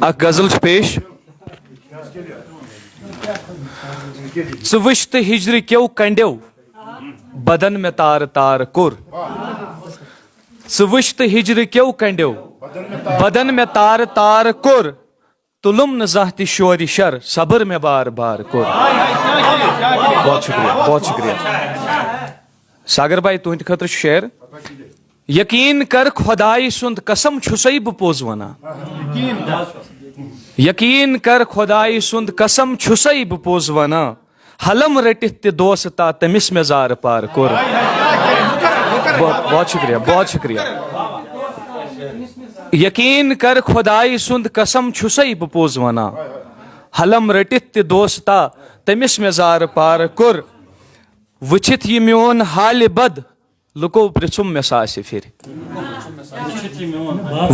اک غزل پیش ژٕ وٕچھ تہٕ ہجرِ کیو کنڈیو بدن میں تار تار کور ژٕ وٕچھ تہٕ ہجرِ کیو کنڈیو بدن میں تار تار کور تُلُم نہٕ زانٛہہ تہِ شورِ شر صبر میں بار بار کور بہت شکریہ بہت شکریہ ساگر بھائی تُہنٛدِ خٲطرٕ چھُ شعر یقین کر خۄداے سُنٛد قسم چھُسے بہٕ پوٚز ونان یقین کر خۄداے سُنٛد قسم چھُسے بہٕ پوٚز ونان حلم رٔٹِتھ تہِ دوستا تٔمِس مےٚ زارٕ پار کوٚر بہت شکریہ بہت شکریہ یقین کر خۄداے سُنٛد قسم چھُسے بہٕ پوٚز ونان حلم رٔٹِتھ تہِ دوستا تٔمِس مےٚ زارٕ پار کوٚر وٕچھِتھ یہِ میون حالہِ بد لُکو پرژھُم مےٚ ساسہِ پھِرِ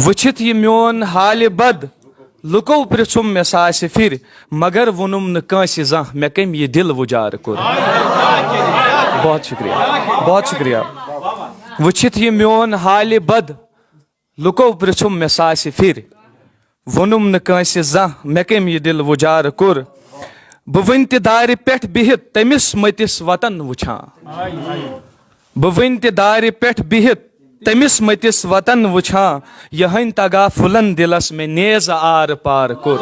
وٕچھِتھ یہِ میون حالہِ بد لُکو پرژھُم مےٚ ساسہِ پھِرِ مگر ووٚنُم نہٕ کٲنٛسہِ زانٛہہ مےٚ کٔمۍ یہِ دِل وُجار کوٚر بہت شکریہ بہت شکریہ وٕچھِتھ یہِ میون حالہِ بد لُکو پرژھُم مےٚ ساسہِ پھِرِ ووٚنُم نہٕ کٲنٛسہِ زانٛہہ مےٚ کٔمۍ یہِ دِل وُجار کوٚر بہٕ وٕنہِ تہِ دارِ پٮ۪ٹھ بِہِتھ تٔمِس مٔتِس وطن وٕچھان بہٕ وٕنہِ تہِ دارِ پٮ۪ٹھ بِہِتھ تٔمِس مٔتِس وطن وٕچھان یِہٕنٛدۍ تگا پھُلن دِلس مےٚ نیزٕ آر پار کوٚر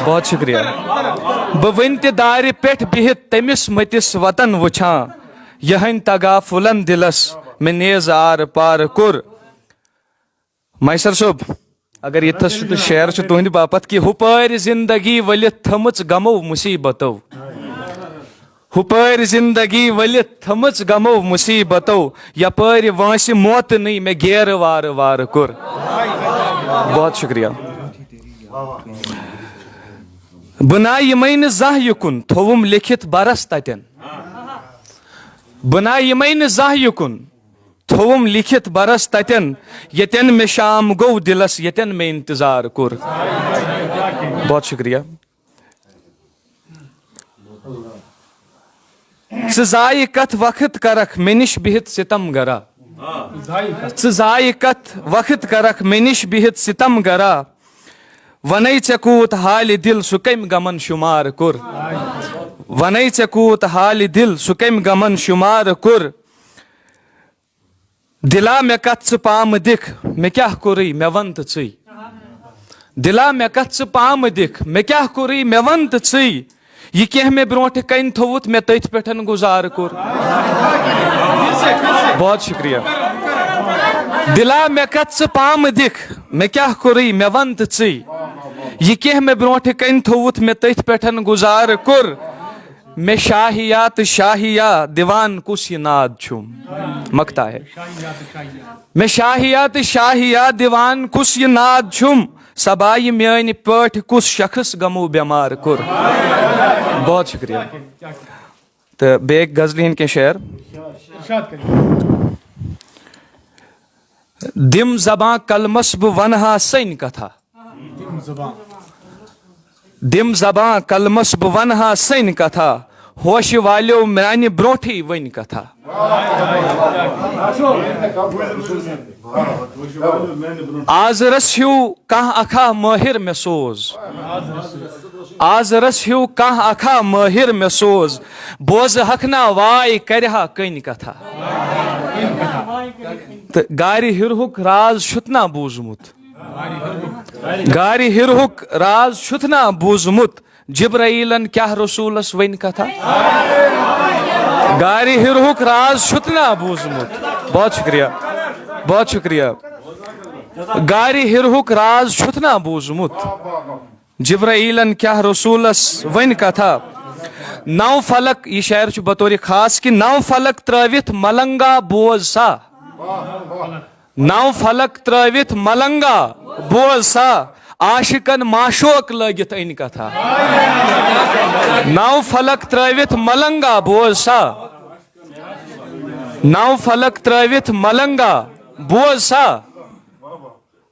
بہت شکریہ بہٕ وٕنہِ تہِ دارِ پٮ۪ٹھ بِہِتھ تٔمِس مٔتِس وطن وٕچھان یِہٕنٛدۍ تگا پھُلن دِلس مےٚ نیزٕ آر پار کوٚر میسر صٲب اگر یِتھس چھُ تہٕ شعر چھُ تُہنٛدِ باپتھ کہِ ہُپٲرۍ زندگی ؤلِتھ تھٔمٕژ غمو مُصیبتو ہُپٲرۍ زندگی ؤلِتھ تھٔمٕژ غمو مُصیبتو یپٲرۍ وٲنٛسہِ موتنٕے مےٚ گیرٕ وارٕ وارٕ کوٚر بہت شکریہ بہٕ نا یِمے نہٕ زانٛہہ یُکُن تھووُم لیکھِتھ برس تتٮ۪ن بہٕ نا یِمے نہٕ زانٛہہ یُکُن تھووُم لیکھِتھ برس تتٮ۪ن ییٚتٮ۪ن مےٚ شام گوٚو دِلس ییٚتٮ۪ن مےٚ انتظار کوٚر بہت شکریہ ژٕ زایہِ کتھ وقت کرکھ مےٚ نِش بِہِتھ ستم گرا ژٕ زایہِ کتھ وقت کرکھ مےٚ نِش بِہِتھ ستم گرا ونے ژےٚ کوٗت حالہِ دِل سُہ کٔمۍ غمن شُمار کوٚر ونے ژےٚ کوٗت حالہِ دِل سُہ کٔمۍ غمن شُمار کوٚر دِلا مےٚ کتھ ژٕ پامہٕ دِکھ مےٚ کیٛاہ کوٚرُے مےٚ ون تہٕ ژٕے دِلا مےٚ کتھ ژٕ پامہٕ دِکھ مےٚ کیٛاہ کوٚرُے مےٚ ون تہٕ ژٕے یہِ کینٛہہ مےٚ برونٛٹھٕ کنہِ تھووُتھ مےٚ تٔتھۍ پٮ۪ٹھ گُزارٕ کوٚر بہت شکریہ دِلا مےٚ کتھ ژٕ پامہٕ دِکھ مےٚ کیٛاہ کوٚرُے مےٚ ون تہٕ ژٕے یہِ کینٛہہ مےٚ برونٛٹھٕ کنہِ تھووُتھ مےٚ تٔتھۍ پٮ۪ٹھ گُزارٕ کوٚر مےٚ شاہِیا تہٕ شاہِیا دِوان کُس یہِ ناد چھُم مکتا ہے مےٚ شاہِیا تہٕ شاہِیا دِوان کُس یہِ ناد چھُم سبایہِ میٲنۍ پٲٹھۍ کُس شخص غمو بٮ۪مار کوٚر بہت شکریہ تہٕ بیٚیہِ اکہِ غزلہِ ہٕنٛدۍ کینٛہہ شعر دِم زبان کلمس بہٕ ونہٕ ہا سٔنۍ کتھا دِم زبان کلمس بہٕ ونہٕ ہا سٔنۍ کتھا ہوشہِ والیو میانہِ برونٛٹھٕے ؤنۍ کتھا آزرس ہیوٗ کانٛہہ اکھا مٲہِر مےٚ سوز آزرس ہیوٗ کانٛہہ اکھا مٲہِر مےٚ سوز بوزٕ ہکھنا واے کرِ ہا کٔنۍ کتھا تہٕ گارِ ہِرہُک راز چھُتھ نا بوٗزمُت گارِ ہِرہُک راز چھُتھ نا بوٗزمُت جبرایٖلن کیٛاہ رسوٗلس ؤنۍ کتھا گارِ ہِرہُک راز چھُتھ نا بوٗزمُت بہت شکریہ بہت شکریہ گارِ ہِرہُک راز چھُتھ نا بوٗزمُت جبرایٖلن کیٛاہ رسوٗلس ؤنۍ کتھا نو فلک یہِ شعر چھُ بطورِ خاص کہِ نو فلک ترٲوِتھ ملنگا بوز سا نو فلک ترٲوِتھ ملنگا بوز سا عاشقن معشوق لٲگِتھ أنۍ کتھا نو فلک ترٲوِتھ ملنگا بوز سا نو فلک ترٲوِتھ ملنگا بوز سا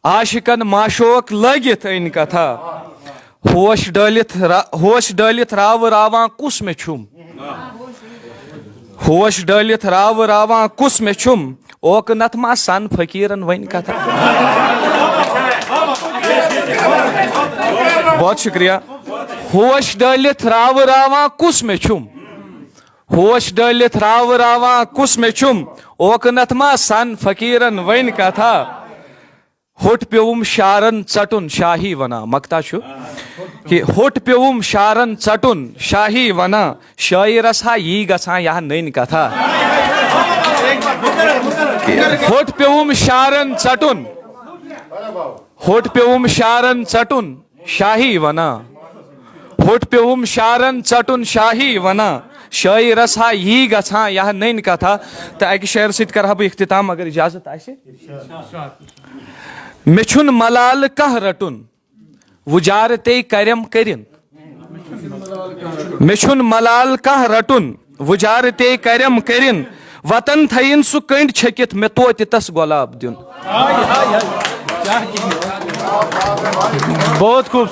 عاشقن معشوق لٲگِتھ أنۍ کتھا ہوش ڈٲلِتھ راوٕ راوان کُس مےٚ چھُم ہوش ڈٲلِتھ راوٕ راوان کُس مےٚ چھُم اوکہٕ نتھ ما سن فقیٖرن وۄنۍ کتھا بہت شکریہ. ہوش ڈالت راو راواں کس میں چھم, ہوش ڈالت راو راواں کس میں چھم, اوکنت ما سن فقیرن ون کتھا, ہوٹ پیوم شارن ژٹن شاہی ونا. مکتا چھُ کہ ہوٹ پیوم شارن ژٹن شاہی ونا, شاعرس ہا یی گژھان یہ نٔنۍ کتھا. ہوٹ پیوم شارن ژٹن, ہوٹ پیوم شارن ژٹن شاہی ونا, ہوٹ پیوم شارن ژٹن شاہی ونا, شاعرس ہا یی گژھان یہ نٔنۍ کتھا. تہٕ اکہِ شعر سۭتۍ کرٕ ہا بہٕ اختتام اگر اجازت آسہِ. مےٚ چھُنہٕ ملالہٕ کانٛہہ رٹُن وُجارتے کرم کرن, مےٚ چھُنہٕ ملالہٕ کانٛہہ رٹُن وُجارتے کرم کرن, وطن تھٲیِن سُہ کنڈ چھٔکِتھ مےٚ توتہِ تس گۄلاب دیُن. بہت خوبصورت.